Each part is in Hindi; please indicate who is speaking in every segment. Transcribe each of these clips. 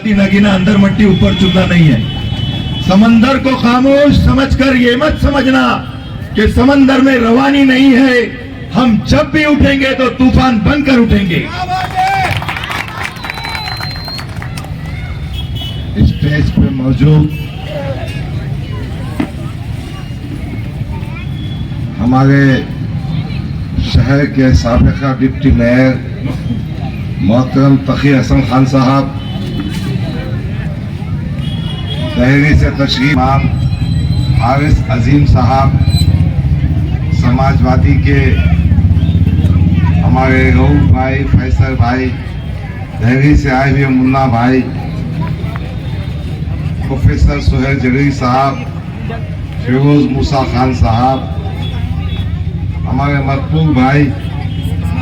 Speaker 1: मत्ती नगीना अंदर मट्टी ऊपर चूल्हा नहीं है। समंदर को खामोश समझकर ये मत समझना कि समंदर में रवानी नहीं है। हम जब भी उठेंगे तो तूफान बनकर उठेंगे। स्टेज पे मौजूद हमारे शहर के साबिका डिप्टी मेयर मोहतरम तकी हसन खान साहब, तहरी से तशरीफ इमाम हारिस अजीम साहब, समाजवादी के हमारे रऊफ भाई, फैसल भाई, तहरी से आए हुए मुन्ना भाई, प्रोफेसर सुहेल जलील साहब, फिरोज मूसा खान साहब, हमारे मकबूल भाई,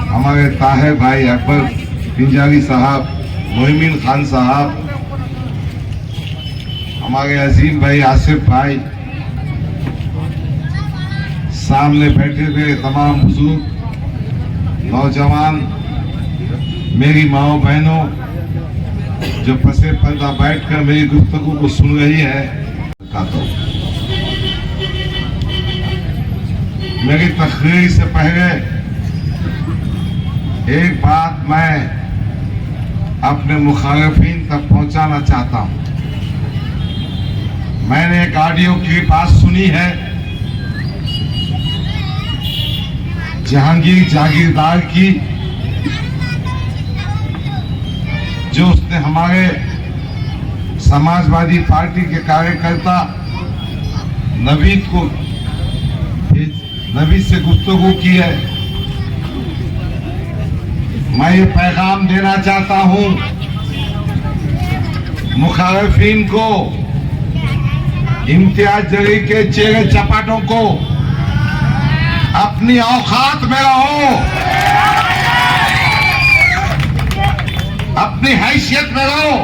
Speaker 1: हमारे ताहिर भाई अकबर पिंजारी साहब, मोहिमीन खान साहब, हमारे अजीम भाई आसिफ भाई, सामने बैठे हुए तमाम बुजुर्ग, नौजवान, मेरी माओ बहनों जो पसे पर्दा बैठकर मेरी गुफ्तगू को सुन रही है, मेरी तकरीर से पहले एक बात मैं अपने मुखालिफिन तक पहुंचाना चाहता हूं। मैंने एक ऑडियो क्लिप आज सुनी है जहांगीर जागीरदार की, जो उसने हमारे समाजवादी पार्टी के कार्यकर्ता नवीद से गुफ्तगू की है। मैं ये पैगाम देना चाहता हूं मुखालिफिन को, इम्तियाज जलील के चेहरे चपाटों को, अपनी औकात में रहो, अपनी हैसियत में रहो।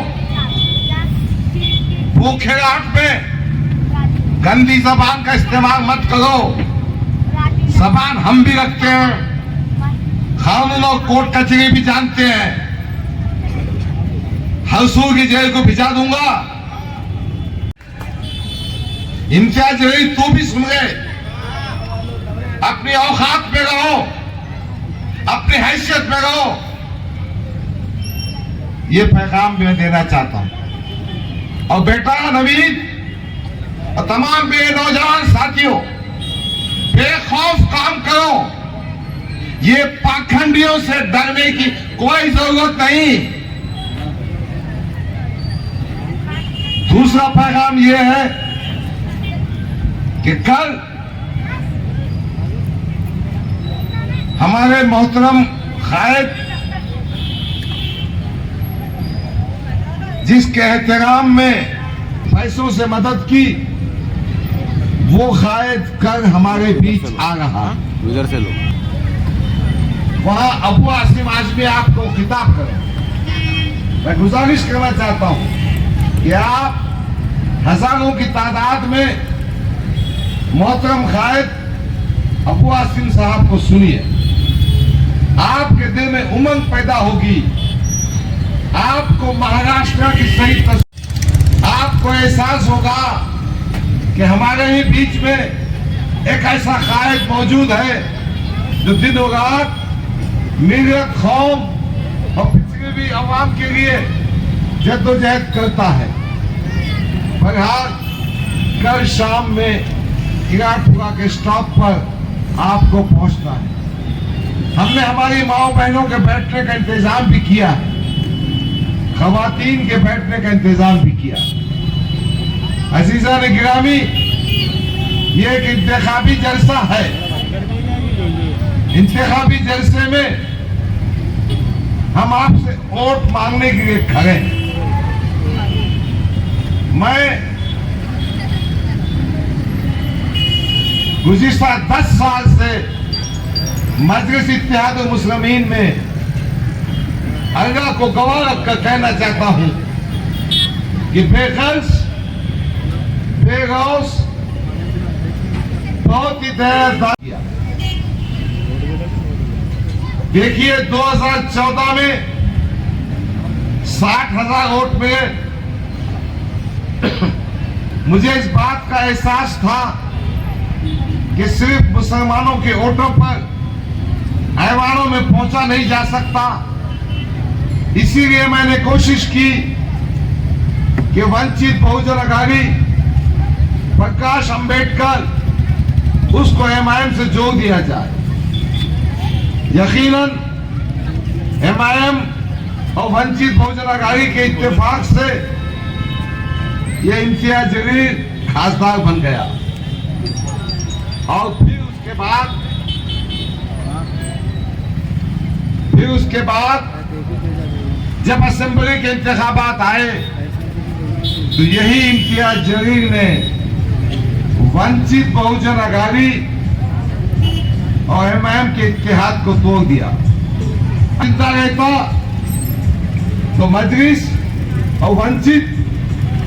Speaker 1: भूखे रात में गंदी जबान का इस्तेमाल मत करो। जबान हम भी रखते हैं, कानून और कोर्ट कचहरी भी जानते हैं। हरसूर की जेल को भिजा दूंगा। इम्तियाज जलील तू भी सुन गए, अपनी औकात में रहो, अपनी हैसियत में रहो। ये पैगाम मैं देना चाहता हूं। और बेटा नवीद और तमाम मेरे नौजवान साथियों, बेखौफ काम करो। ये पाखंडियों से डरने की कोई जरूरत नहीं। दूसरा पैगाम यह है कि कल हमारे मोहतरम कायद जिसके एहतराम में पैसों से मदद की, वो कायद कर हमारे बीच आ रहा।
Speaker 2: इधर से लो।
Speaker 1: वहां अबू आसिम आजमी आपको खिताब करें। मैं गुजारिश करना चाहता हूं कि आप हजारों की तादाद में मोहतरम कायद अबू आसिम साहब को सुनिए। आपके दिल में उमंग पैदा होगी। आपको महाराष्ट्र की सही तस्वीर, आपको एहसास होगा कि हमारे ही बीच में एक ऐसा कायद मौजूद है जो दिन और रात मिल्लत कौम और पिछड़ी हुई अवाम के लिए जद्दोजहद करता है। बहरहाल कल शाम में किराटपुरा के स्टॉप पर आपको पहुंचना है। हमने हमारी माओ बहनों के बैठने का इंतजाम भी किया है, खवातीन के बैठने का इंतजाम भी किया। अजीजा ने गिरामी, ये एक इंतखाबी जलसा है। इंतखाबी जलसे में हम आपसे वोट मांगने के लिए खड़े हैं। मैं गुज़िश्ता 10 साल से मजलिस इत्तेहाद मुस्लिमीन में अल्लाह को गवाह रखकर कहना चाहता हूं कि बेखर्च बेगौस बहुत ही दयादार किया। देखिए 2014 में 60,000 वोट में मुझे इस बात का एहसास था कि सिर्फ मुसलमानों के वोटों पर ऐवानों में पहुंचा नहीं जा सकता। इसीलिए मैंने कोशिश की कि वंचित बहुजन अघाड़ी प्रकाश अंबेडकर उसको एमआईएम से जोड़ दिया जाए। यकीनन एमआईएम और वंचित बहुजन अघाड़ी के इत्तेफाक से यह इम्तियाज जलील खासदार बन गया। और फिर उसके बाद जब असेंबली के इंतखाबात आए तो यही इम्तियाज जलील ने वंचित बहुजन अघाड़ी और एमआईएम के इत्तेहाद को तोड़ दिया। जिंदा रहता तो मजलिस और वंचित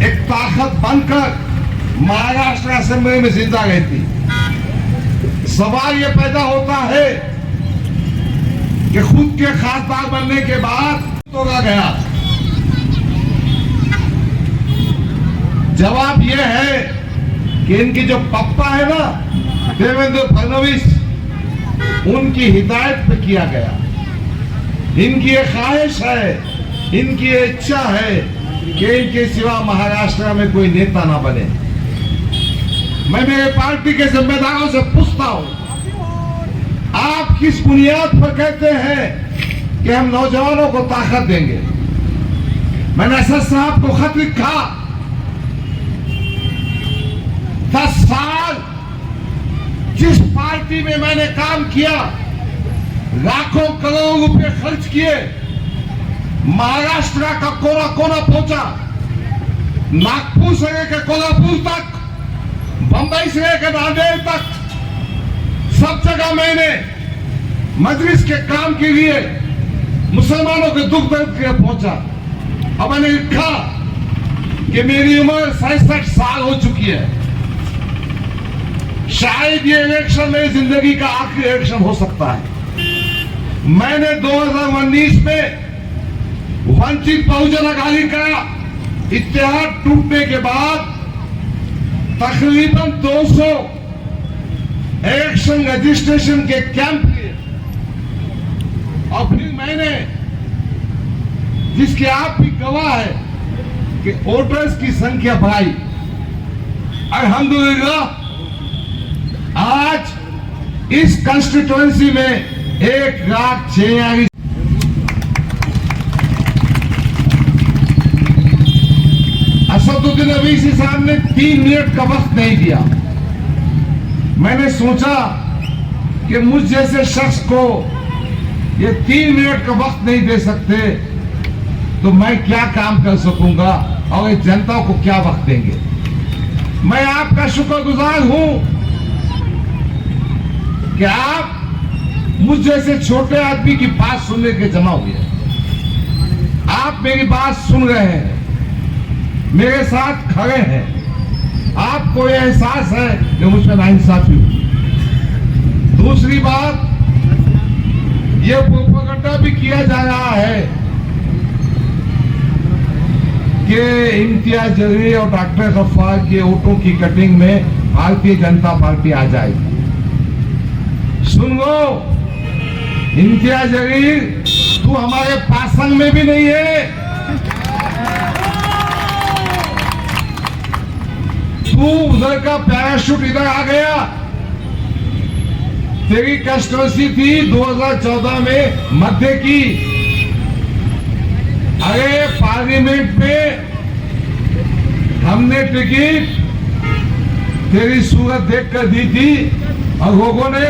Speaker 1: एक ताकत बनकर महाराष्ट्र असेंबली में जिंदा रहती। सवाल यह पैदा होता है कि खुद के खासदार बनने के बाद तोड़ा गया। जवाब यह है कि इनकी जो पप्पा है ना देवेंद्र फडणवीस, उनकी हिदायत पे किया गया। इनकी ये ख्वाहिश है, इनकी ये इच्छा है कि इनके सिवा महाराष्ट्र में कोई नेता ना बने। मैं मेरे पार्टी के जिम्मेदारों से पूछता हूं, आप किस बुनियाद पर कहते हैं कि हम नौजवानों को ताकत देंगे? मैंने असद साहब को खत लिखा, 10 साल जिस पार्टी में मैंने काम किया, लाखों करोड़ों रुपए खर्च किए, महाराष्ट्र का कोना कोना पहुंचा, नागपुर से लेकर कोल्हापुर तक, बंबई से लेकर नांदेड़ तक, सब जगह मैंने मजलिस के काम के लिए मुसलमानों के दुख दर्द के लिए पहुंचा। अब मैंने लिखा कि मेरी उम्र 67 साल हो चुकी है। शायद ये इलेक्शन मेरी जिंदगी का आखिरी इलेक्शन हो सकता है। मैंने 2019 में वंचित बहुजन अघाड़ी का इत्तेहाद टूटने के बाद तकरीबन 200 इलेक्शन रजिस्ट्रेशन के कैंप किए और फिर मैंने, जिसके आप भी गवाह है, कि वोटर्स की संख्या बढ़ाई। अल्हम्दुलिल्लाह आज इस कंस्टिट्यूएंसी में 1,46,000 असदुद्दीन अवीसी साहब ने 3 मिनट का वक्त नहीं दिया। मैंने सोचा कि मुझ जैसे शख्स को ये 3 मिनट का वक्त नहीं दे सकते तो मैं क्या काम कर सकूंगा और इस जनता को क्या वक्त देंगे। मैं आपका शुक्रगुजार हूं कि आप मुझ जैसे छोटे आदमी की बात सुनने के जमा हुए। आप मेरी बात सुन रहे हैं, मेरे साथ खड़े हैं। आपको यह एहसास है कि मुझ पर नाइंसाफी हुई। दूसरी बात, यह प्रोपेगेंडा भी किया जा रहा है कि इम्तियाज जलील और डॉक्टर गफ्फार के वोटों की कटिंग में भारतीय जनता पार्टी आ जाएगी। सुन लो, इम्तियाज जलील, तू हमारे पासंग में भी नहीं है। तू उधर का पैराशूट इधर आ गया। तेरी कंस्टिट्यूंसी थी 2014 में मध्य की। अरे पार्लियामेंट में हमने टिकट तेरी सूरत देखकर दी थी और लोगों ने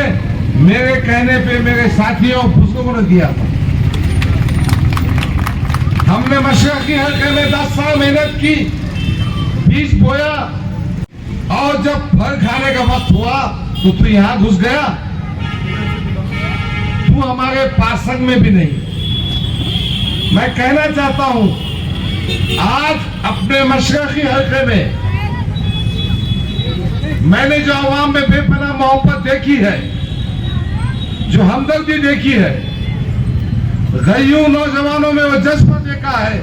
Speaker 1: मेरे कहने पे, मेरे साथियों बुजुर्गों ने दिया था। हमने मशरकी हल्के में 10 साल मेहनत की, बीज बोया और जब फल खाने का वक्त हुआ तो तू यहां घुस गया। तू हमारे पासंग में भी नहीं। मैं कहना चाहता हूं, आज अपने मशरकी हल्के में मैंने जो आवाम में बेपनाह मोहब्बत देखी है, जो हमदर्दी देखी है, गयूं नौजवानों में वो जज्बा देखा है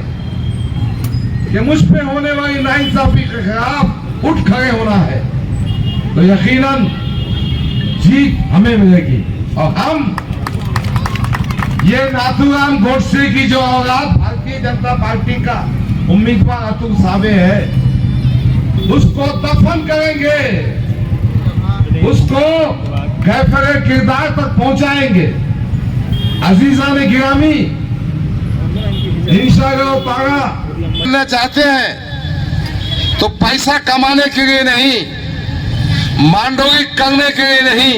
Speaker 1: कि मुझ पे होने वाली नाइंसाफी के खिलाफ उठ खड़े होना है, तो यकीनन जीत हमें मिलेगी। और हम ये नाथूराम गोडसे की जो औलाद भारतीय जनता पार्टी का उम्मीदवार अतुल सावे है, उसको दफन करेंगे, उसको कैफरे किरदार तक पहुंचाएंगे। अजीजा ने गिरामी इंशाअल्लाह ताला करना चाहते हैं तो पैसा कमाने के लिए नहीं, मांडोगी करने के लिए नहीं,